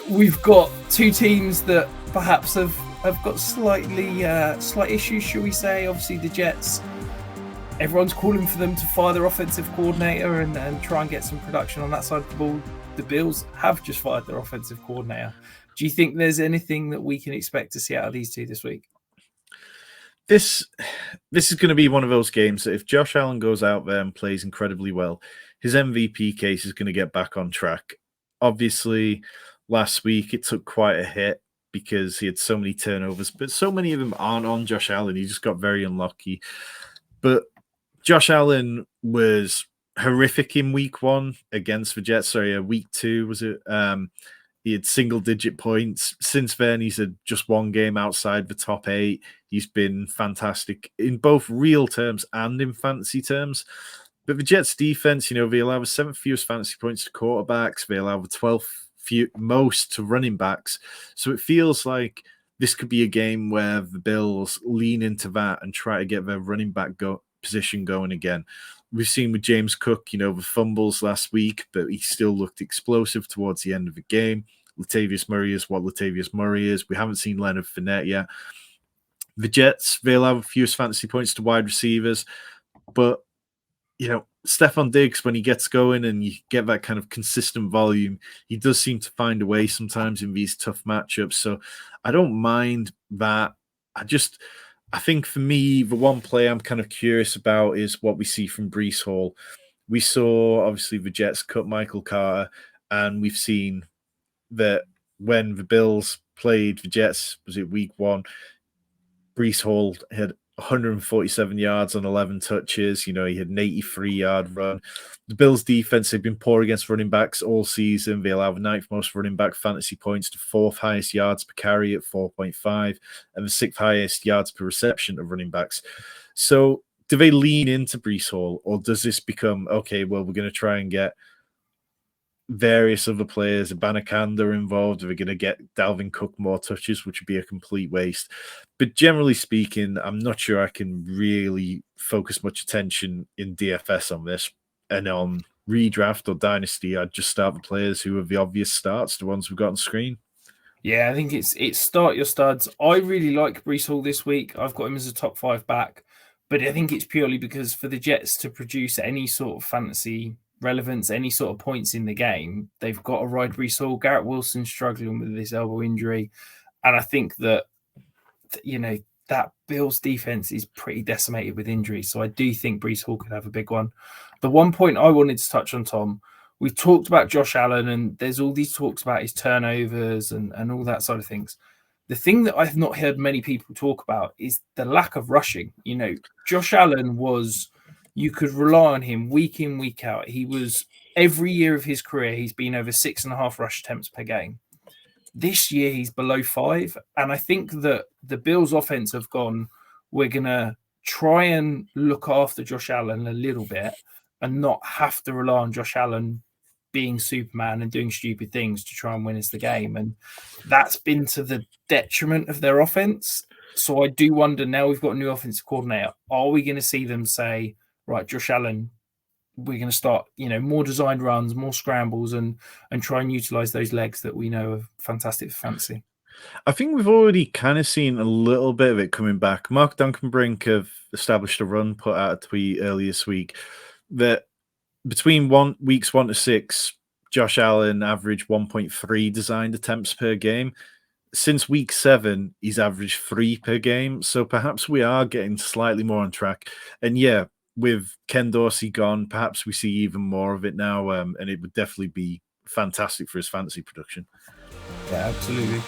We've got two teams that perhaps have got slight issues, shall we say. Obviously, the Jets, everyone's calling for them to fire their offensive coordinator and try and get some production on that side of the ball. The Bills have just fired their offensive coordinator. Do you think there's anything that we can expect to see out of these two this week? This is going to be one of those games that if Josh Allen goes out there and plays incredibly well, his MVP case is going to get back on track. Obviously, last week it took quite a hit because he had so many turnovers, but so many of them aren't on Josh Allen. He just got very unlucky. But Josh Allen was horrific in week 1 against the Jets. Sorry, week 2, was it? He had single-digit points. Since then, he's had just one game outside the top 8. He's been fantastic in both real terms and in fantasy terms. But the Jets' defense, they allow the 7th fewest fantasy points to quarterbacks. They allow the 12th most to running backs. So it feels like this could be a game where the Bills lean into that and try to get their running back position going again. We've seen with James Cook, the fumbles last week, but he still looked explosive towards the end of the game. Latavius Murray is what Latavius Murray is. We haven't seen Leonard Fournette yet. The Jets, they allow the fewest fantasy points to wide receivers, but Stephon Diggs, when he gets going and you get that kind of consistent volume, he does seem to find a way sometimes in these tough matchups. So I don't mind that. I think for me, the one play I'm kind of curious about is what we see from Breece Hall. We saw, obviously, the Jets cut Michael Carter, and we've seen that when the Bills played the Jets, was it week 1, Breece Hall had 147 yards on 11 touches. He had an 83-yard run. The Bills' defense have been poor against running backs all season. They allow the 9th most running back fantasy points to 4th highest yards per carry at 4.5 and the 6th highest yards per reception of running backs. So do they lean into Breece Hall, or does this become, okay, well, we're going to try and get various other players, Abanikanda involved? Are we going to get Dalvin Cook more touches, which would be a complete waste? But generally speaking, I'm not sure I can really focus much attention in DFS on this. And on redraft or Dynasty, I'd just start the players who are the obvious starts, the ones we've got on screen. Yeah, I think it's start your studs. I really like Breece Hall this week. I've got him as a top 5 back, but I think it's purely because for the Jets to produce any sort of fantasy relevance, any sort of points in the game, they've got to ride Breece Hall. Garrett Wilson's struggling with this elbow injury, and I think that that Bills defense is pretty decimated with injuries. So I do think Breece Hall could have a big one. The one point I wanted to touch on, Tom, we've talked about Josh Allen, and there's all these talks about his turnovers and all that side of things. The thing that I've not heard many people talk about is the lack of rushing. Josh Allen you could rely on him week in, week out. He was, every year of his career, he's been over 6.5 rush attempts per game. This year, he's below 5. And I think that the Bills' offense have gone, we're going to try and look after Josh Allen a little bit and not have to rely on Josh Allen being Superman and doing stupid things to try and win us the game. And that's been to the detriment of their offense. So I do wonder, now we've got a new offensive coordinator, are we going to see them say, right, Josh Allen, we're going to start, more designed runs, more scrambles, and try and utilize those legs that we know are fantastic for fantasy? I think we've already kind of seen a little bit of it coming back. Mark Duncanbrink have established a run, put out a tweet earlier this week that between weeks 1 to 6, Josh Allen averaged 1.3 designed attempts per game. Since week 7, he's averaged 3 per game. So perhaps we are getting slightly more on track. And yeah, with Ken Dorsey gone, perhaps we see even more of it now, and it would definitely be fantastic for his fantasy production. Yeah, absolutely.